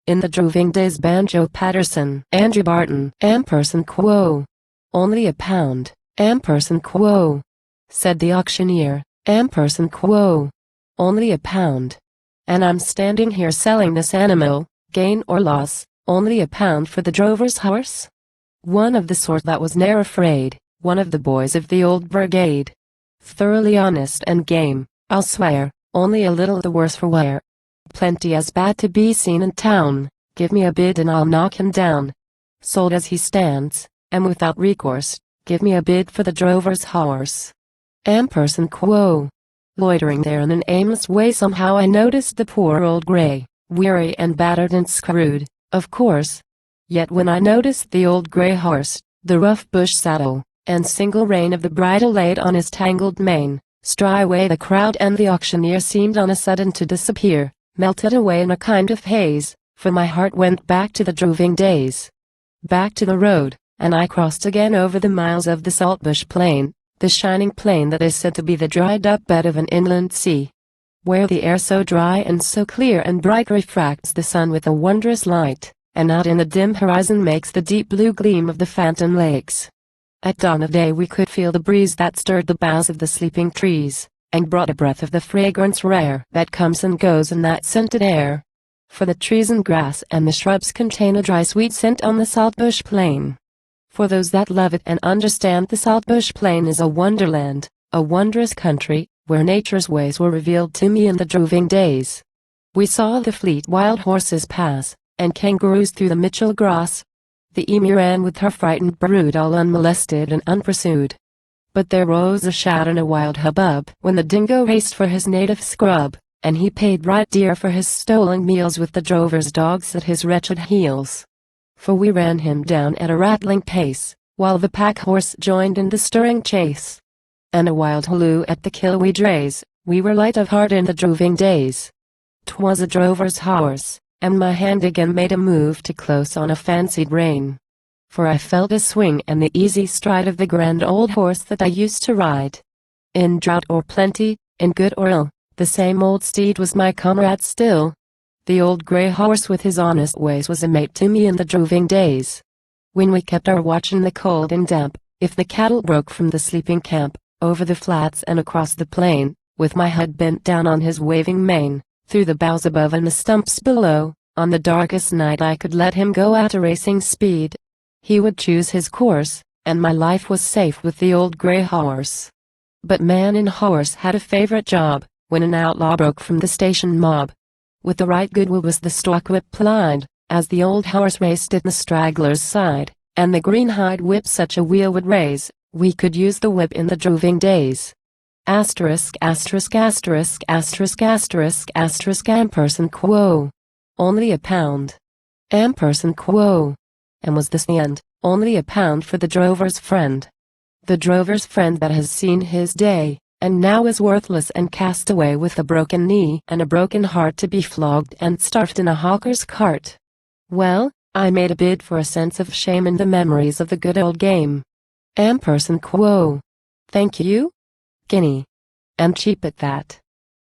In the droving days Banjo Paterson, Andrew Barton, ampersand quo. Only a pound, ampersand quo. Said the auctioneer, ampersand quo. Only a pound. And I'm standing here selling this animal, gain or loss, only a pound for the drover's horse? One of the sort that was ne'er afraid, one of the boys of the old brigade. Thoroughly honest and game, I'll swear, only a little the worse for wear. Plenty as bad to be seen in town, give me a bid and I'll knock him down. Sold as he stands, and without recourse, give me a bid for the drover's horse. Ampersand quo. Loitering there in an aimless way somehow I noticed the poor old grey, weary and battered and screwed, of course. Yet when I noticed the old grey horse, the rough bush saddle, and single rein of the bridle laid on his tangled mane, straightway the crowd and the auctioneer seemed on a sudden to disappear, melted away in a kind of haze, for my heart went back to the droving days. Back to the road, and I crossed again over the miles of the saltbush plain, the shining plain that is said to be the dried-up bed of an inland sea, where the air so dry and so clear and bright refracts the sun with a wondrous light, and out in the dim horizon makes the deep blue gleam of the phantom lakes. At dawn of day we could feel the breeze that stirred the boughs of the sleeping trees, and brought a breath of the fragrance rare that comes and goes in that scented air. For the trees and grass and the shrubs contain a dry sweet scent on the saltbush plain. For those that love it and understand, the saltbush plain is a wonderland, a wondrous country, where nature's ways were revealed to me in the droving days. We saw the fleet wild horses pass, and kangaroos through the Mitchell grass. The emu ran with her frightened brood all unmolested and unpursued. But there rose a shout and a wild hubbub when the dingo raced for his native scrub, and he paid right dear for his stolen meals with the drover's dogs at his wretched heels. For we ran him down at a rattling pace, while the pack horse joined in the stirring chase. And a wild halloo at the kill we'd raise, we were light of heart in the droving days. 'Twas a drover's horse, and my hand again made a move to close on a fancied rein. For I felt a swing and the easy stride of the grand old horse that I used to ride. In drought or plenty, in good or ill, the same old steed was my comrade still. The old grey horse with his honest ways was a mate to me in the droving days. When we kept our watch in the cold and damp, if the cattle broke from the sleeping camp, over the flats and across the plain, with my head bent down on his waving mane, through the boughs above and the stumps below, on the darkest night I could let him go at a racing speed. He would choose his course, and my life was safe with the old grey horse. But man and horse had a favorite job, when an outlaw broke from the station mob. With the right good will was the stock whip plied, as the old horse raced at the straggler's side, and the green-hide whip such a wheel would raise, we could use the whip in the droving days. Asterisk asterisk asterisk asterisk asterisk asterisk ampersand quo. Only a pound. Ampersand quo. And was this the end? Only a pound for the drover's friend. The drover's friend that has seen his day, and now is worthless and cast away with a broken knee and a broken heart to be flogged and starved in a hawker's cart. Well, I made a bid for a sense of shame in the memories of the good old game. Ampersand quo. Thank you? Guinea. And cheap at that.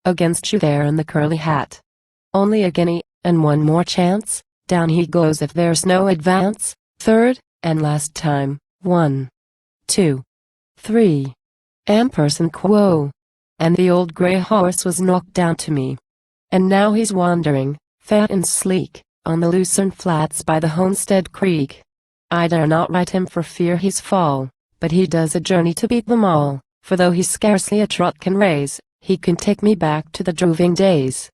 Against you there in the curly hat. Only a guinea, and one more chance, down he goes if there's no advance. Third, and last time, 1, 2, 3. Ampersand quo. And the old grey horse was knocked down to me. And now he's wandering, fat and sleek, on the Lucerne flats by the Homestead Creek. I dare not ride him for fear he's fall, but he does a journey to beat them all, for though he scarcely a trot can raise, he can take me back to the droving days.